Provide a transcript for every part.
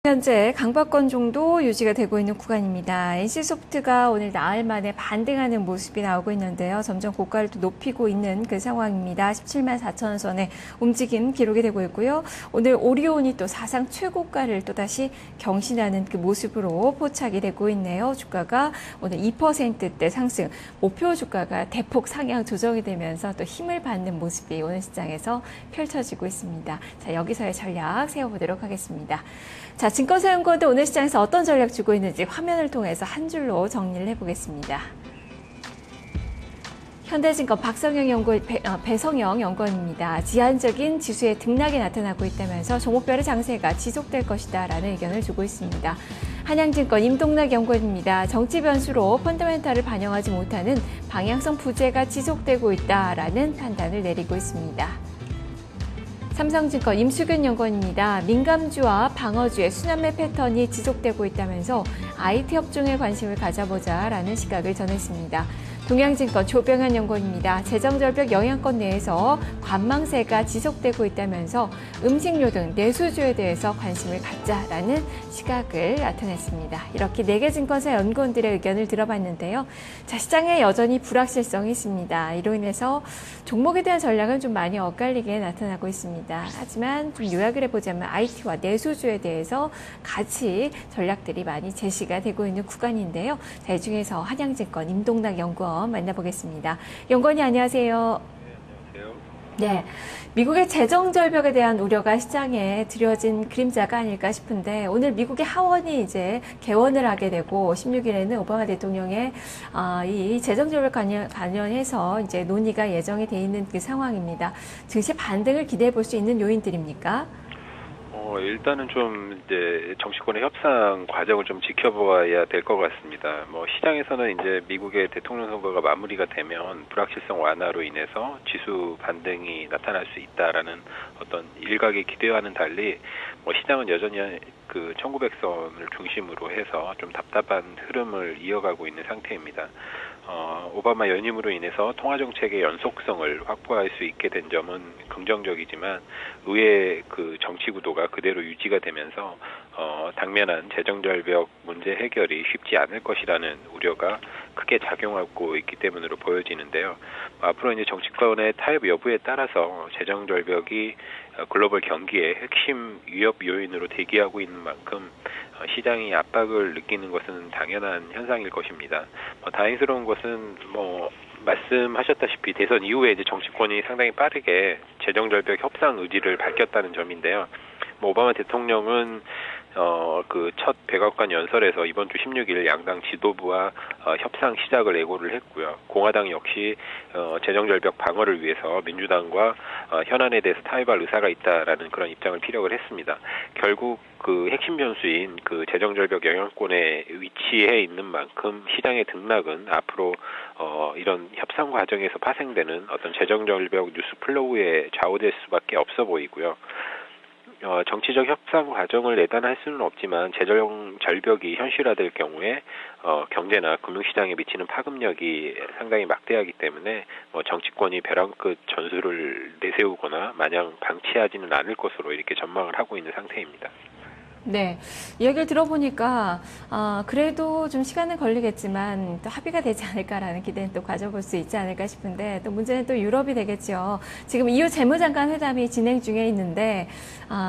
현재 강박권 정도 유지가 되고 있는 구간입니다. NC소프트가 오늘 나흘 만에 반등하는 모습이 나오고 있는데요. 점점 고가를 또 높이고 있는 그 상황입니다. 17만 4천 원 선의 움직임 기록이 되고 있고요. 오늘 오리온이 또 사상 최고가를 또다시 경신하는 그 모습으로 포착이 되고 있네요. 주가가 오늘 2%대 상승, 목표 주가가 대폭 상향 조정이 되면서 또 힘을 받는 모습이 오늘 시장에서 펼쳐지고 있습니다. 자, 여기서의 전략 세워보도록 하겠습니다. 자, 증권사연구원도 오늘 시장에서 어떤 전략 주고 있는지 화면을 통해서 한 줄로 정리를 해보겠습니다. 현대증권 박성영 배성영 연구원입니다. 제한적인 지수의 등락이 나타나고 있다면서 종목별의 장세가 지속될 것이다 라는 의견을 주고 있습니다. 한양증권 임동락 연구원입니다. 정치 변수로 펀더멘탈을 반영하지 못하는 방향성 부재가 지속되고 있다라는 판단을 내리고 있습니다. 삼성증권 임수균 연구원입니다. 민감주와 방어주의 순환매 패턴이 지속되고 있다면서 IT 업종에 관심을 가져보자라는 시각을 전했습니다. 동양증권 조병현 연구원입니다. 재정절벽 영향권 내에서 관망세가 지속되고 있다면서 음식료 등 내수주에 대해서 관심을 갖자라는 시각을 나타냈습니다. 이렇게 4개 증권사 연구원들의 의견을 들어봤는데요. 자, 시장에 여전히 불확실성이 있습니다. 이로 인해서 종목에 대한 전략은 좀 많이 엇갈리게 나타나고 있습니다. 하지만 좀 요약을 해보자면 IT와 내수주에 대해서 같이 전략들이 많이 제시가 되고 있는 구간인데요. 자, 이 중에서 한양증권 임동락 연구원 만나보겠습니다. 연구원이 안녕하세요. 네, 안녕하세요. 네, 미국의 재정 절벽에 대한 우려가 시장에 드려진 그림자가 아닐까 싶은데 오늘 미국의 하원이 이제 개원을 하게 되고 16일에는 오바마 대통령의 이 재정 절벽 관련해서 이제 논의가 예정이 돼 있는 그 상황입니다. 증시 반등을 기대해 볼 수 있는 요인들입니까? 일단은 좀 이제 정치권의 협상 과정을 좀 지켜봐야 될 것 같습니다. 시장에서는 이제 미국의 대통령 선거가 마무리가 되면 불확실성 완화로 인해서 지수 반등이 나타날 수 있다라는 어떤 일각의 기대와는 달리 시장은 여전히 그 1900선을 중심으로 해서 좀 답답한 흐름을 이어가고 있는 상태입니다. 오바마 연임으로 인해서 통화정책의 연속성을 확보할 수 있게 된 점은 긍정적이지만 의회 그 정치 구도가 그대로 유지가 되면서 당면한 재정절벽 문제 해결이 쉽지 않을 것이라는 우려가 크게 작용하고 있기 때문으로 보여지는데요. 앞으로 이제 정치권의 타협 여부에 따라서 재정절벽이 글로벌 경기의 핵심 위협 요인으로 대기하고 있는 만큼 시장이 압박을 느끼는 것은 당연한 현상일 것입니다. 다행스러운 것은 말씀하셨다시피 대선 이후에 이제 정치권이 상당히 빠르게 재정절벽 협상 의지를 밝혔다는 점인데요. 오바마 대통령은 그 첫 백악관 연설에서 이번 주 16일 양당 지도부와 협상 시작을 예고를 했고요. 공화당 역시 재정절벽 방어를 위해서 민주당과 현안에 대해서 타협할 의사가 있다라는 그런 입장을 피력을 했습니다. 결국 그 핵심 변수인 그 재정절벽 영향권에 위치해 있는 만큼 시장의 등락은 앞으로 이런 협상 과정에서 파생되는 어떤 재정절벽 뉴스 플로우에 좌우될 수밖에 없어 보이고요. 정치적 협상 과정을 내단할 수는 없지만 재정 절벽이 현실화될 경우에 경제나 금융시장에 미치는 파급력이 상당히 막대하기 때문에 정치권이 벼랑 끝 전술을 내세우거나 마냥 방치하지는 않을 것으로 이렇게 전망을 하고 있는 상태입니다. 네, 이야기를 들어보니까 그래도 좀 시간은 걸리겠지만 또 합의가 되지 않을까라는 기대는 또 가져볼 수 있지 않을까 싶은데 또 문제는 또 유럽이 되겠죠. 지금 EU 재무장관 회담이 진행 중에 있는데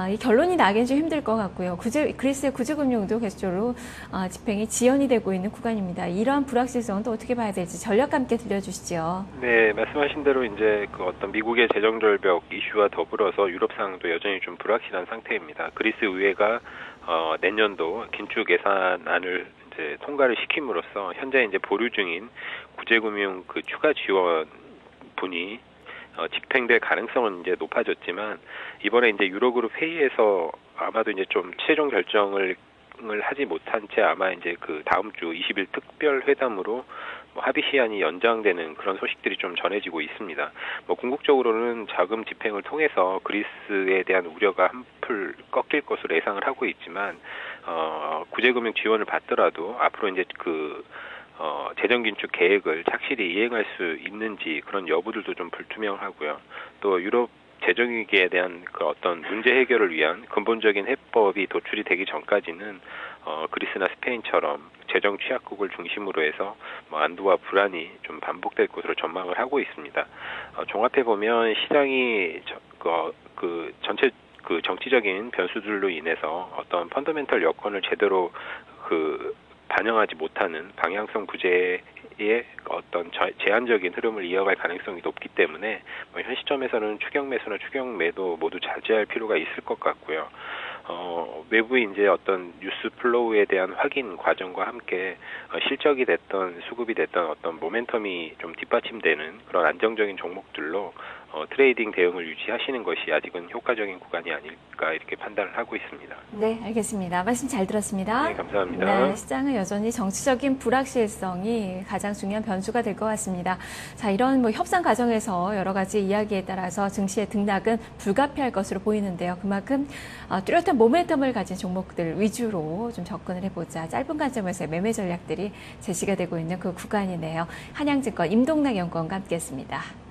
이 결론이 나기는 좀 힘들 것 같고요. 그리스의 구제금융도 계속적으로 집행이 지연이 되고 있는 구간입니다. 이러한 불확실성은 또 어떻게 봐야 될지 전략과 함께 들려주시죠. 네, 말씀하신 대로 이제 그 어떤 미국의 재정절벽 이슈와 더불어서 유럽 상황도 여전히 좀 불확실한 상태입니다. 그리스 의회가 내년도 긴축 예산안을 이제 통과를 시킴으로써 현재 이제 보류 중인 구제금융 그 추가 지원분이 집행될 가능성은 이제 높아졌지만 이번에 이제 유로그룹 회의에서 아마도 이제 좀 최종 결정을 하지 못한 채 아마 이제 그 다음 주 20일 특별 회담으로 합의 시한이 연장되는 그런 소식들이 좀 전해지고 있습니다. 궁극적으로는 자금 집행을 통해서 그리스에 대한 우려가 한풀 꺾일 것으로 예상을 하고 있지만 구제금융 지원을 받더라도 앞으로 이제 그 재정 긴축 계획을 착실히 이행할 수 있는지 그런 여부들도 좀 불투명하고요. 또 유럽 재정 위기에 대한 그 어떤 문제 해결을 위한 근본적인 해법이 도출이 되기 전까지는 그리스나 스페인처럼 재정 취약국을 중심으로 해서 뭐 안도와 불안이 좀 반복될 것으로 전망을 하고 있습니다. 종합해 보면 시장이 전체 그 정치적인 변수들로 인해서 어떤 펀더멘털 여건을 제대로 반영하지 못하는 방향성 구제의 어떤 제한적인 흐름을 이어갈 가능성이 높기 때문에 현 시점에서는 추경 매수나 추경 매도 모두 자제할 필요가 있을 것 같고요. 외부의 이제 어떤 뉴스 플로우에 대한 확인 과정과 함께 실적이 됐던 수급이 됐던 어떤 모멘텀이 좀 뒷받침되는 그런 안정적인 종목들로 트레이딩 대응을 유지하시는 것이 아직은 효과적인 구간이 아닐까 이렇게 판단을 하고 있습니다. 네, 알겠습니다. 말씀 잘 들었습니다. 네, 감사합니다. 네, 시장은 여전히 정치적인 불확실성이 가장 중요한 변수가 될 것 같습니다. 자, 이런 뭐 협상 과정에서 여러 가지 이야기에 따라서 증시의 등락은 불가피할 것으로 보이는데요. 그만큼 뚜렷한 모멘텀을 가진 종목들 위주로 좀 접근을 해보자. 짧은 관점에서의 매매 전략들이 제시가 되고 있는 그 구간이네요. 한양증권 임동락 연구원과 함께했습니다.